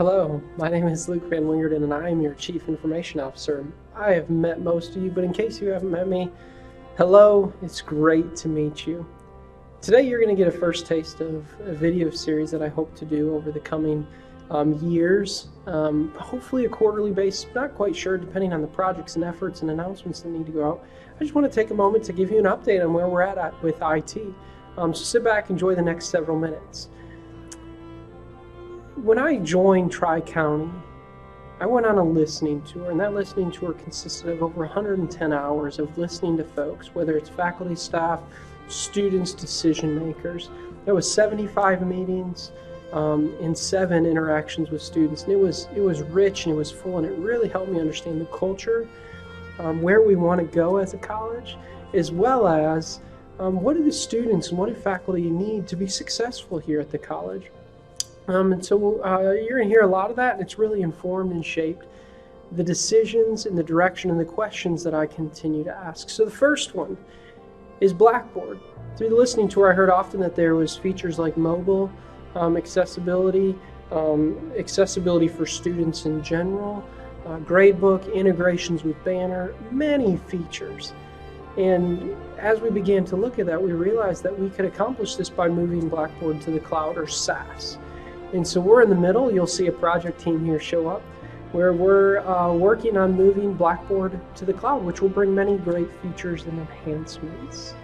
Hello, my name is Luke Van Wingerden and I am your Chief Information Officer. I have met most of you, but in case you haven't met me, hello, it's great to meet you. Today you're going to get a first taste of a video series that I hope to do over the coming years, hopefully a quarterly basis, not quite sure, depending on the projects and efforts and announcements that need to go out. I just want to take a moment to give you an update on where we're at with IT. So sit back, enjoy the next several minutes. When I joined Tri-County, I went on a listening tour, and that listening tour consisted of over 110 hours of listening to folks, whether it's faculty, staff, students, decision makers. There was 75 meetings and 7 interactions with students, and it was rich and it was full, and it really helped me understand the culture, where we want to go as a college, as well as what do the students and what do faculty need to be successful here at the college. And so you're going to hear a lot of that, and it's really informed and shaped the decisions and the direction and the questions that I continue to ask. So the first one is Blackboard. Through the listening tour, I heard often that there was features like mobile, accessibility, accessibility for students in general, gradebook, integrations with Banner, many features. And as we began to look at that, we realized that we could accomplish this by moving Blackboard to the cloud, or SaaS. And so we're in the middle. You'll see a project team here show up where we're working on moving Blackboard to the cloud, which will bring many great features and enhancements.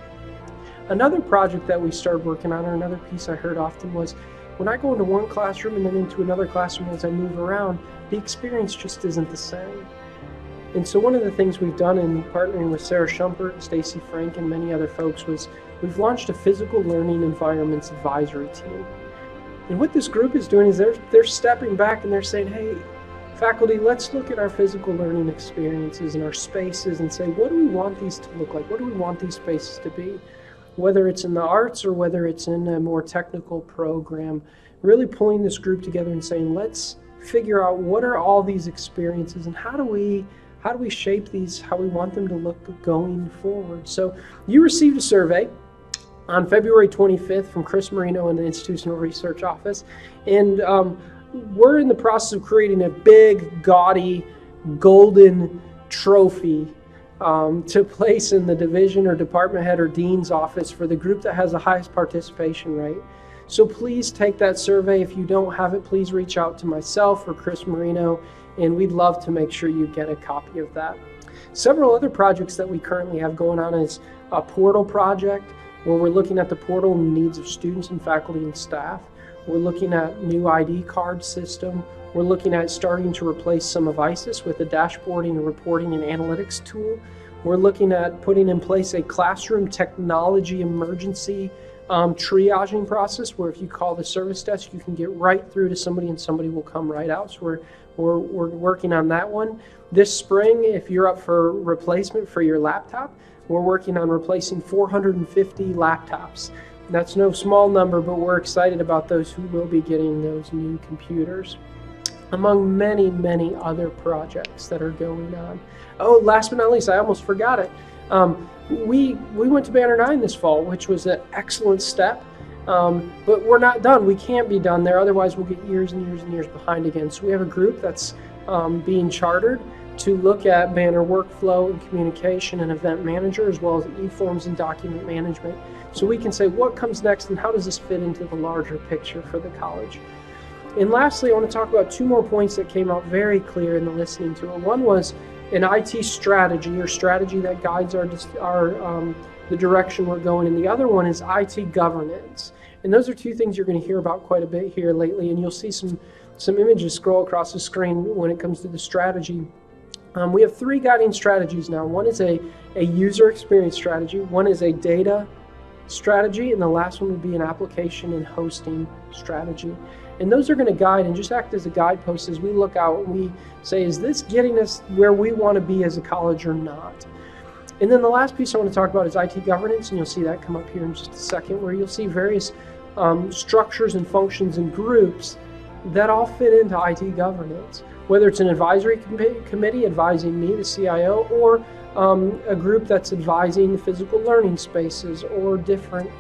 Another project that we started working on, or another piece I heard often, was when I go into one classroom and then into another classroom as I move around, the experience just isn't the same. And so one of the things we've done in partnering with Sarah Schumpert, Stacy Frank, and many other folks was we've launched a physical learning environments advisory team. And what this group is doing is they're stepping back and they're saying, hey, faculty, let's look at our physical learning experiences and our spaces and say, what do we want these to look like? What do we want these spaces to be? Whether it's in the arts or whether it's in a more technical program, really pulling this group together and saying, let's figure out what are all these experiences and how do we shape these, how we want them to look going forward. So you received a survey on February 25th from Chris Marino in the Institutional Research Office. And we're in the process of creating a big, gaudy, golden trophy to place in the division or department head or dean's office for the group that has the highest participation rate. So please take that survey. If you don't have it, please reach out to myself or Chris Marino, and we'd love to make sure you get a copy of that. Several other projects that we currently have going on is a portal project, where we're looking at the portal and needs of students and faculty and staff. We're looking at new ID card system. We're looking at starting to replace some of ISIS with a dashboarding and reporting and analytics tool. We're looking at putting in place a classroom technology emergency triaging process, where if you call the service desk, you can get right through to somebody and somebody will come right out. So we're working on that one. This spring, if you're up for replacement for your laptop, we're working on replacing 450 laptops. That's no small number, but we're excited about those who will be getting those new computers, among many, many other projects that are going on. Oh, last but not least, I almost forgot it. We went to Banner 9 this fall, which was an excellent step, but we're not done. We can't be done there, otherwise we'll get years and years and years behind again. So we have a group that's being chartered to look at Banner workflow and communication and event manager, as well as e-forms and document management. So we can say what comes next and how does this fit into the larger picture for the college. And lastly, I want to talk about 2 more points that came out very clear in the listening tour. One was an IT strategy, or strategy that guides the direction we're going, and the other one is IT governance. And those are 2 things you're going to hear about quite a bit here lately, and you'll see some images scroll across the screen when it comes to the strategy. We have 3 guiding strategies now. One is a user experience strategy, one is a data strategy, and the last one would be an application and hosting strategy. And those are going to guide and just act as a guidepost as we look out and we say, is this getting us where we want to be as a college or not? And then the last piece I want to talk about is IT governance, and you'll see that come up here in just a second, where you'll see various structures and functions and groups that all fit into IT governance. Whether it's an advisory committee advising me, the CIO, or a group that's advising physical learning spaces or different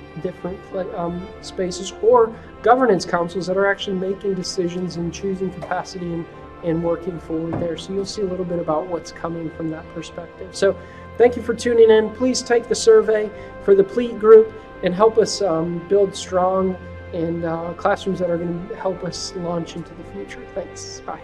spaces, or governance councils that are actually making decisions and choosing capacity and working forward there. So you'll see a little bit about what's coming from that perspective. So thank you for tuning in. Please take the survey for the PLEAT group and help us build strong and classrooms that are going to help us launch into the future. Thanks. Bye.